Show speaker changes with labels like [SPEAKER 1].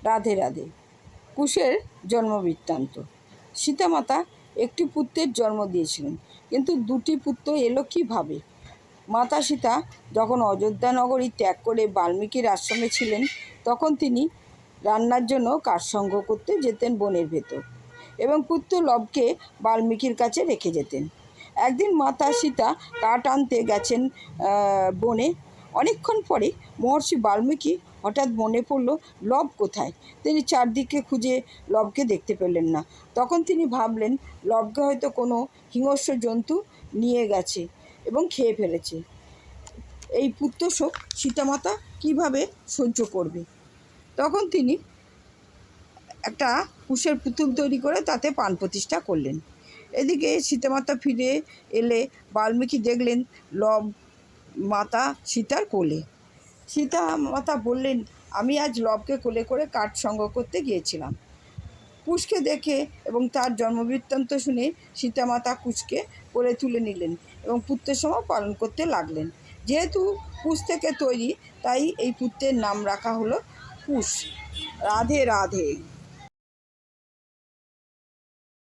[SPEAKER 1] রাধে রাধে। কুশের জন্মবৃত্তান্ত। সীতামাতা একটি পুত্রের জন্ম দিয়েছিলেন, কিন্তু দুটি পুত্র এলো কীভাবে? মাতা সীতা যখন অযোধ্যা নগরী ত্যাগ করে বাল্মীকির আশ্রমে ছিলেন, তখন তিনি রান্নার জন্য কাঠসংগ্রহ করতে যেতেন বনের ভেতর, এবং পুত্র লবকে বাল্মীকির কাছে রেখে যেতেন। একদিন মাতা সীতা কাঠ আনতে গেছেন বনে। অনেকক্ষণ পরে মহর্ষি বাল্মীকি হঠাৎ মনে পড়ল লব কোথায়। তিনি চারদিকে খুঁজে লবকে দেখতে পেলেন না। তখন তিনি ভাবলেন লবকে হয়তো কোনো হিংস্র জন্তু নিয়ে গেছে এবং খেয়ে ফেলেছে। এই পুত্রশোক সীতামাতা কীভাবে সহ্য করবে? তখন তিনি একটা কুশের পুতুল তৈরি করে তাতে প্রাণ প্রতিষ্ঠা করলেন। এদিকে সীতামাতা ফিরে এলে বাল্মীকি দেখলেন লব মাতা সীতার কোলে। সীতা মাতা বললেন, আমি আজ লবকে কোলে করে কাঠ সংগ্রহ করতে গিয়েছিলাম। কুশকে দেখে এবং তার জন্মবৃত্তান্ত শুনে সীতামাতা কুশকে কোলে তুলে নিলেন এবং পুত্রের সম পালন করতে লাগলেন। যেহেতু কুশ থেকে তৈরি, তাই এই পুত্রের নাম রাখা হলো কুশ। রাধে রাধে।